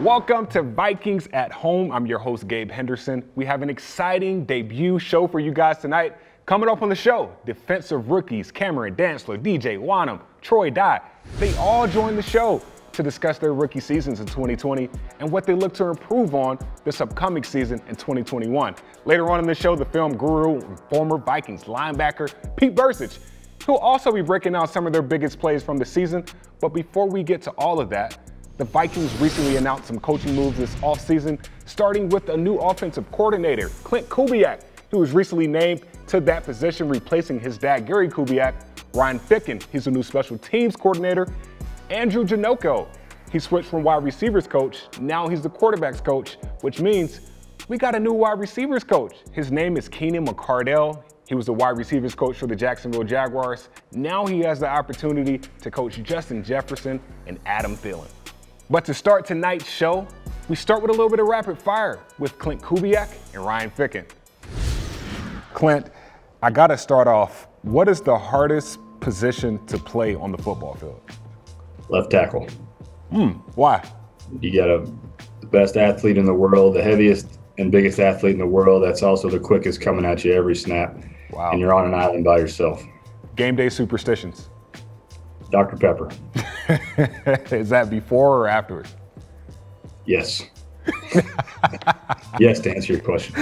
Welcome to Vikings at Home. I'm your host, Gabe Henderson. We have an exciting debut show for you guys tonight. Coming up on the show, defensive rookies Cameron Dantzler, DJ Wanham, Troy Dye. They all join the show to discuss their rookie seasons in 2020 and what they look to improve on this upcoming season in 2021. Later on in the show, the film guru and former Vikings linebacker Pete Bercich, who'll also be breaking down some of their biggest plays from the season. But before we get to all of that, the Vikings recently announced some coaching moves this offseason, starting with a new offensive coordinator, Klint Kubiak, who was recently named to that position, replacing his dad, Gary Kubiak. Ryan Ficken, he's a new special teams coordinator. Andrew Janocko, he switched from wide receivers coach. Now he's the quarterbacks coach, which means we got a new wide receivers coach. His name is Keenan McCardell. He was the wide receivers coach for the Jacksonville Jaguars. Now he has the opportunity to coach Justin Jefferson and Adam Thielen. But to start tonight's show, we start with a little bit of rapid fire with Klint Kubiak and Ryan Ficken. Klint, I gotta start off. What is the hardest position to play on the football field? Left tackle. Why? You got the best athlete in the world, the heaviest and biggest athlete in the world. That's also the quickest coming at you every snap. Wow. And you're on an island by yourself. Game day superstitions. Dr. Pepper. Is that before or afterwards? Yes. Yes, to answer your question.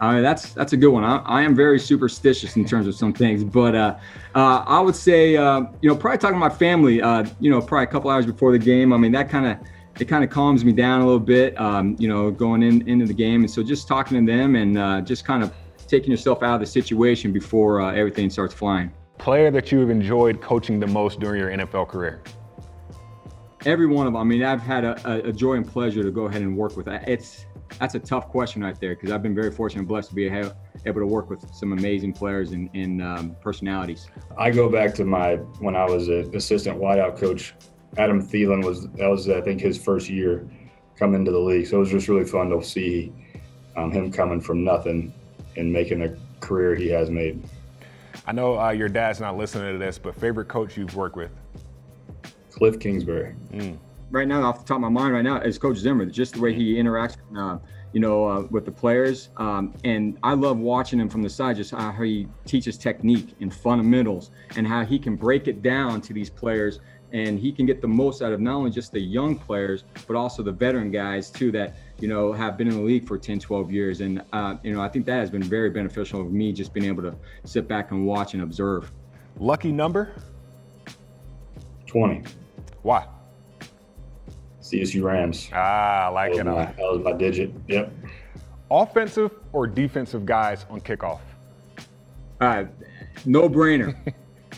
That's a good one. I am very superstitious in terms of some things, but I would say, probably talking to my family, probably a couple hours before the game. I mean, it kind of calms me down a little bit, going into the game. And so just talking to them and just kind of taking yourself out of the situation before everything starts flying. Player that you have enjoyed coaching the most during your NFL career? Every one of them. I mean, I've had a joy and pleasure to go ahead and work with. That's a tough question right there, because I've been very fortunate and blessed to be able to work with some amazing players and personalities. I go back to when I was an assistant wideout coach. Adam Thielen was I think his first year coming into the league, so it was just really fun to see him coming from nothing and making a career he has made. I know your dad's not listening to this, but favorite coach you've worked with? Cliff Kingsbury. Right now, off the top of my mind right now, is Coach Zimmer. Just the way he interacts, with the players. And I love watching him from the side, just how he teaches technique and fundamentals and how he can break it down to these players. And he can get the most out of not only just the young players, but also the veteran guys too that, have been in the league for 10, 12 years. And, I think that has been very beneficial of me just being able to sit back and watch and observe. Lucky number? 20. Why? CSU Rams. I like it. That was my digit. Yep. Offensive or defensive guys on kickoff? No brainer.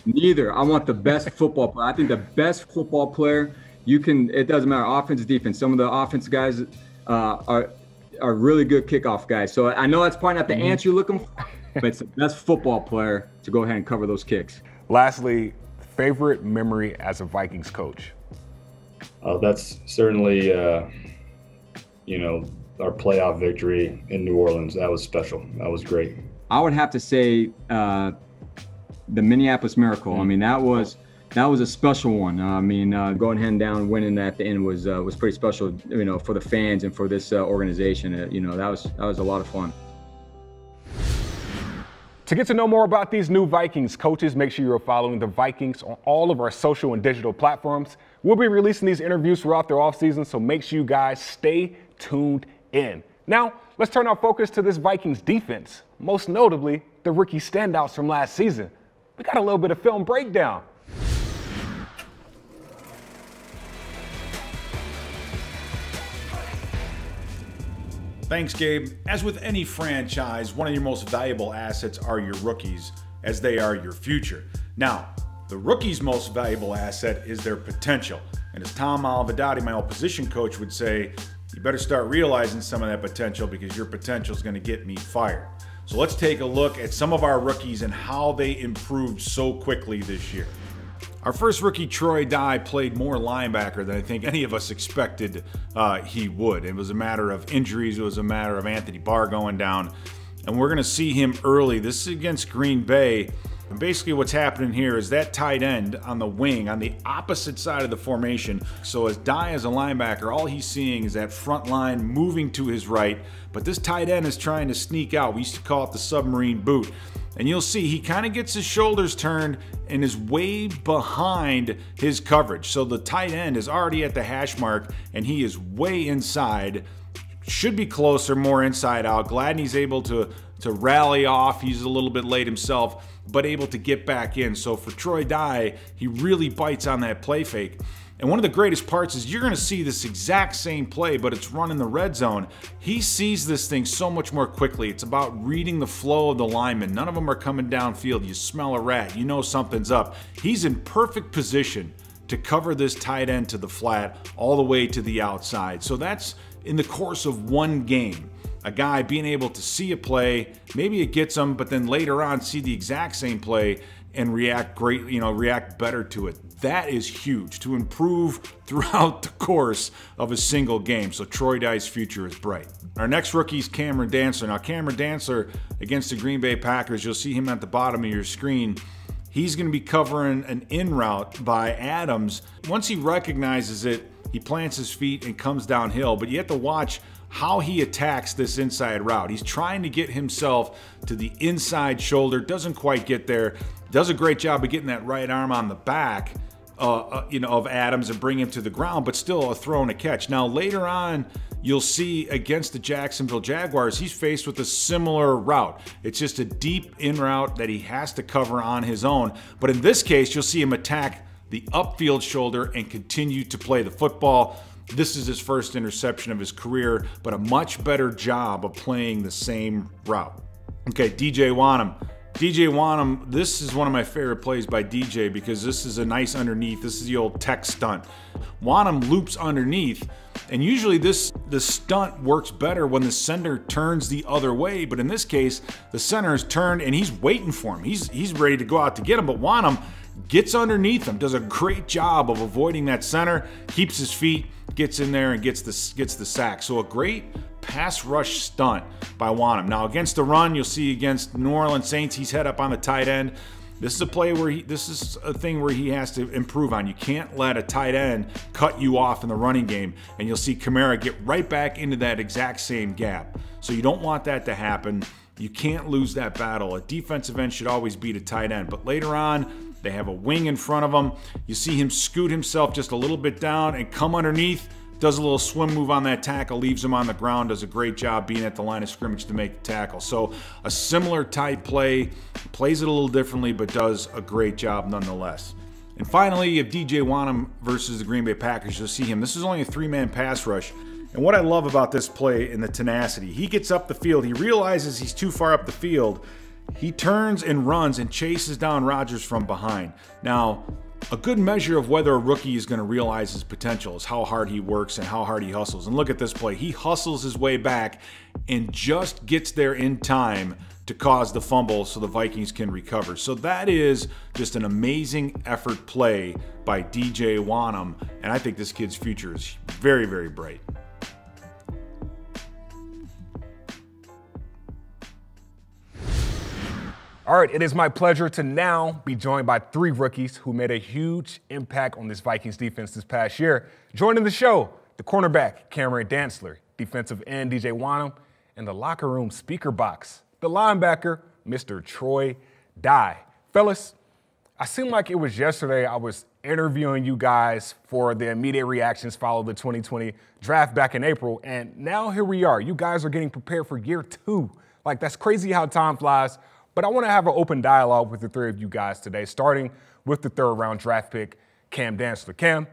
Neither. I want the best football player. I think the best football player, it doesn't matter, offense, defense. Some of the offensive guys are really good kickoff guys. So I know that's probably not the answer you're looking for, but it's the best football player to go ahead and cover those kicks. Lastly, favorite memory as a Vikings coach? That's certainly, our playoff victory in New Orleans. That was special. That was great. I would have to say the Minneapolis Miracle. I mean, that was a special one. Going hand down, winning at the end was pretty special, for the fans and for this organization. That was a lot of fun. To get to know more about these new Vikings coaches, make sure you're following the Vikings on all of our social and digital platforms. We'll be releasing these interviews throughout their offseason, so make sure you guys stay tuned in. Now, let's turn our focus to this Vikings defense, most notably the rookie standouts from last season. We got a little bit of film breakdown. Thanks, Gabe. As with any franchise, one of your most valuable assets are your rookies, as they are your future. Now, the rookie's most valuable asset is their potential. And as Tom Malavidati, my old position coach, would say, you better start realizing some of that potential, because your potential is going to get me fired. So let's take a look at some of our rookies and how they improved so quickly this year. Our first rookie, Troy Dye, played more linebacker than I think any of us expected he would. It was a matter of injuries. It was a matter of Anthony Barr going down. And we're going to see him early. This is against Green Bay. And basically what's happening here is that tight end on the wing, on the opposite side of the formation. So as Dye as a linebacker, all he's seeing is that front line moving to his right, but this tight end is trying to sneak out. We used to call it the submarine boot. And you'll see he kind of gets his shoulders turned and is way behind his coverage. So the tight end is already at the hash mark and he is way inside. Should be closer, more inside out. Gladney's able to rally off. He's a little bit late himself, but able to get back in. So for Troy Dye, he really bites on that play fake. And one of the greatest parts is you're going to see this exact same play, but it's run in the red zone. He sees this thing so much more quickly. It's about reading the flow of the linemen. None of them are coming downfield. You smell a rat. You know something's up. He's in perfect position to cover this tight end to the flat all the way to the outside. So that's in the course of one game. A guy being able to see a play, maybe it gets him, but then later on see the exact same play and react better to it. That is huge to improve throughout the course of a single game. So Troy Dye's future is bright. Our next rookie is Cameron Dantzler. Now Cameron Dantzler against the Green Bay Packers, you'll see him at the bottom of your screen. He's going to be covering an in route by Adams. Once he recognizes it, he plants his feet and comes downhill, but you have to watch how he attacks this inside route. He's trying to get himself to the inside shoulder, doesn't quite get there, does a great job of getting that right arm on the back of Adams and bring him to the ground, but still a throw and a catch. Now later on, you'll see against the Jacksonville Jaguars, he's faced with a similar route. It's just a deep in route that he has to cover on his own. But in this case, you'll see him attack the upfield shoulder and continue to play the football. This is his first interception of his career, but a much better job of playing the same route. Okay, DJ Wanham. DJ Wanham, this is one of my favorite plays by DJ because this is a nice underneath. This is the old tech stunt. Wanham loops underneath, and usually the stunt works better when the center turns the other way, but in this case, the center is turned and he's waiting for him. He's ready to go out to get him, but Wanham gets underneath him, does a great job of avoiding that center, keeps his feet, gets in there and gets the sack. So a great pass rush stunt by Wanham. Now against the run, you'll see against New Orleans Saints, he's head up on the tight end. This is a play where this is a thing where he has to improve on. You can't let a tight end cut you off in the running game, and you'll see Kamara get right back into that exact same gap. So you don't want that to happen. You can't lose that battle. A defensive end should always beat a tight end, but later on, they have a wing in front of him. You see him scoot himself just a little bit down and come underneath, does a little swim move on that tackle, leaves him on the ground, does a great job being at the line of scrimmage to make the tackle. So a similar type play, plays it a little differently, but does a great job nonetheless. And finally, you have DJ Wanham versus the Green Bay Packers. You'll see him. This is only a three-man pass rush. And what I love about this play in the tenacity, he gets up the field, he realizes he's too far up the field, he turns and runs and chases down Rodgers from behind. Now, a good measure of whether a rookie is going to realize his potential is how hard he works and how hard he hustles. And look at this play. He hustles his way back and just gets there in time to cause the fumble so the Vikings can recover. So that is just an amazing effort play by DJ Wanham. And I think this kid's future is very, very bright. All right, it is my pleasure to now be joined by three rookies who made a huge impact on this Vikings defense this past year. Joining the show, the cornerback, Cameron Dantzler, defensive end, DJ Wanham, and the locker room speaker box, the linebacker, Mr. Troy Dye. Fellas, I seemed like it was yesterday I was interviewing you guys for the immediate reactions following the 2020 draft back in April, and now here we are. You guys are getting prepared for year two. Like, that's crazy how time flies. But I want to have an open dialogue with the three of you guys today, starting with the third-round draft pick, Cam Dantzler. Cam,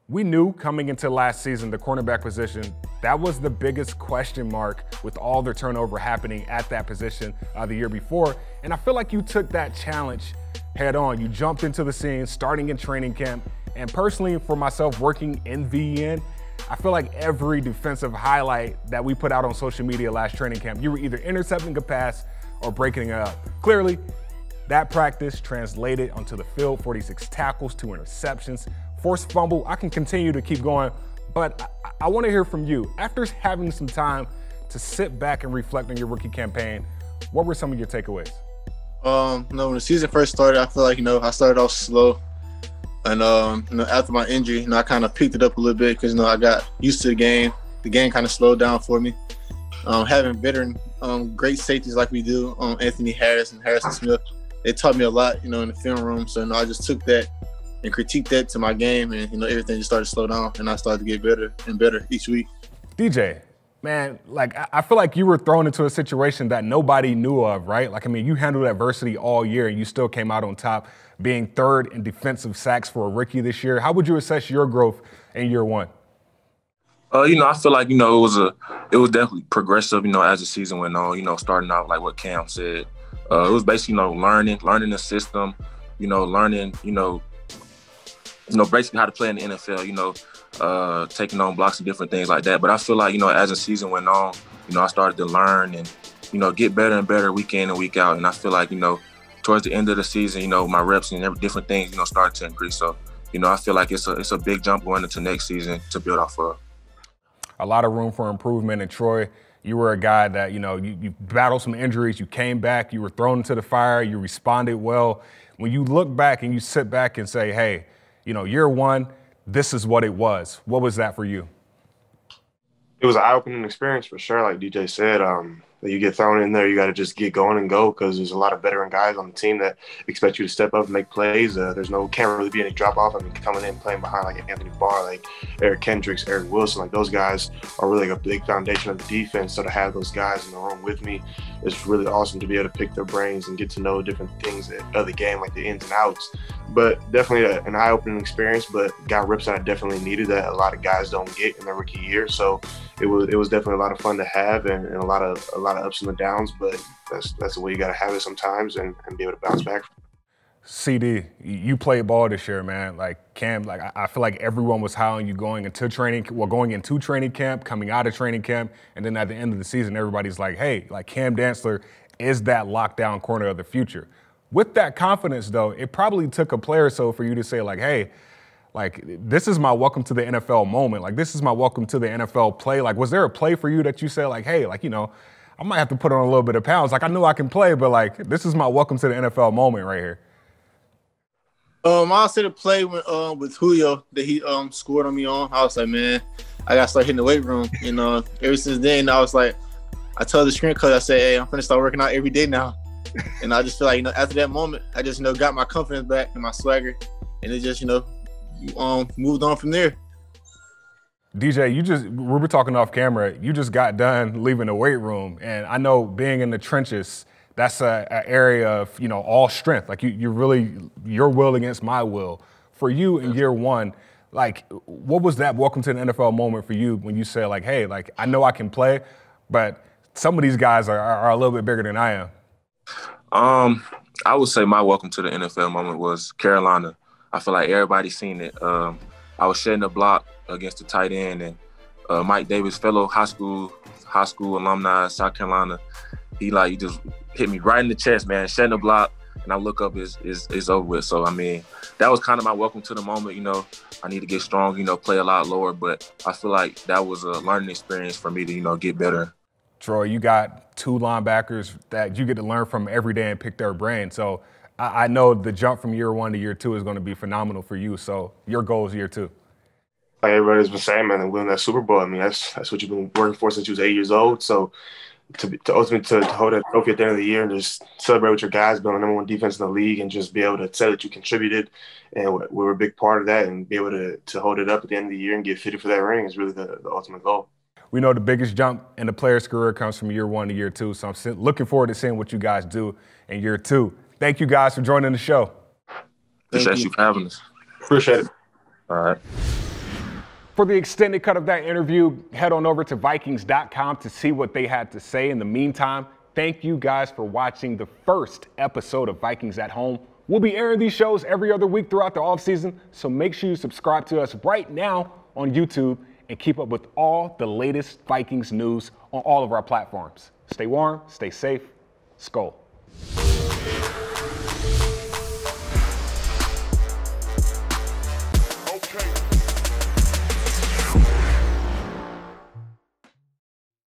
we knew coming into last season, the cornerback position, that was the biggest question mark with all the turnover happening at that position the year before. And I feel like you took that challenge head on. You jumped into the scene, starting in training camp. And personally, for myself working in VEN, I feel like every defensive highlight that we put out on social media last training camp, you were either intercepting a pass or breaking it up. Clearly, that practice translated onto the field, 46 tackles, 2 interceptions, forced fumble. I can continue to keep going, but I want to hear from you. After having some time to sit back and reflect on your rookie campaign, what were some of your takeaways? When the season first started, I feel like, I started off slow. And, after my injury, I kind of picked it up a little bit because, I got used to the game. The game kind of slowed down for me. Having veteran, great safeties like we do, Anthony Harris and Harrison Smith, they taught me a lot, in the film room. So, I just took that and critiqued that to my game, and, everything just started to slow down, and I started to get better and better each week. DJ, man, I feel like you were thrown into a situation that nobody knew of, right? You handled adversity all year and you still came out on top, being third in defensive sacks for a rookie this year. How would you assess your growth in year one? I feel like, it was definitely progressive, as the season went on, starting out like what Cam said. It was basically, learning the system, learning, basically how to play in the NFL, taking on blocks and different things like that. But I feel like, as the season went on, I started to learn and, get better and better week in and week out. And I feel like, towards the end of the season, my reps and different things, started to increase. So, I feel like it's a big jump going into next season to build off of. A lot of room for improvement. And Troy, you were a guy that, you battled some injuries, you came back, you were thrown into the fire, you responded well. When you look back and you sit back and say, hey, year one, this is what it was. What was that for you? It was an eye-opening experience for sure. Like DJ said, that you get thrown in there, you got to just get going and go because there's a lot of veteran guys on the team that expect you to step up and make plays. Can't really be any drop-off. Coming in playing behind like Anthony Barr, like Eric Kendricks, Eric Wilson, like those guys are really a big foundation of the defense. So to have those guys in the room with me, it's really awesome to be able to pick their brains and get to know different things of the game, like the ins and outs. But definitely an eye-opening experience, but got rips that I definitely needed that a lot of guys don't get in their rookie year. So it was definitely a lot of fun to have and a lot of ups and downs, but that's the way you got to have it sometimes and be able to bounce back. CD, you played ball this year, man. Like Cam, I feel like everyone was high on you going into training camp, coming out of training camp, and then at the end of the season, everybody's like, hey, like Cam Dantzler is that lockdown corner of the future. With that confidence, though, it probably took a play or so for you to say, like, hey, like, this is my welcome to the NFL moment. Like, this is my welcome to the NFL play. Like, was there a play for you that you said, like, hey, like, I might have to put on a little bit of pounds. Like, I know I can play, but, like, this is my welcome to the NFL moment right here. I'll say the play with Julio that he scored on me on. I was like, man, I got to start hitting the weight room. Ever since then, I was like, I told the screen coach, I said, hey, I'm going to start working out every day now. And I just feel like, after that moment, I just, got my confidence back and my swagger. And it just, moved on from there. DJ, we were talking off camera, you just got done leaving the weight room. And I know being in the trenches, that's an area of, all strength. Like you're really, your will against my will. For you in year one, like, what was that welcome to the NFL moment for you when you said, like, hey, like, I know I can play, but some of these guys are a little bit bigger than I am? I would say my welcome to the NFL moment was Carolina. I feel like everybody's seen it. I was shedding the block against the tight end, and Mike Davis, fellow high school alumni, South Carolina, he just hit me right in the chest, man, shedding the block, and I look up, it's over with. So, that was kind of my welcome to the moment. I need to get strong, play a lot lower, but I feel like that was a learning experience for me to, get better. Troy, you got two linebackers that you get to learn from every day and pick their brain. So I know the jump from year one to year two is going to be phenomenal for you. So your goal is year two. Like everybody's been saying, man, winning that Super Bowl. That's what you've been working for since you was 8 years old. So to ultimately to hold that trophy at the end of the year and just celebrate with your guys, being the number one defense in the league, and just be able to say that you contributed and we were a big part of that, and be able to hold it up at the end of the year and get fitted for that ring is really the ultimate goal. We know the biggest jump in the player's career comes from year one to year two. So I'm looking forward to seeing what you guys do in year two. Thank you guys for joining the show. Appreciate you for having us. Appreciate it. All right. For the extended cut of that interview, head on over to Vikings.com to see what they had to say. In the meantime, thank you guys for watching the first episode of Vikings at Home. We'll be airing these shows every other week throughout the offseason, so make sure you subscribe to us right now on YouTube and keep up with all the latest Vikings news on all of our platforms. Stay warm, stay safe, Skol.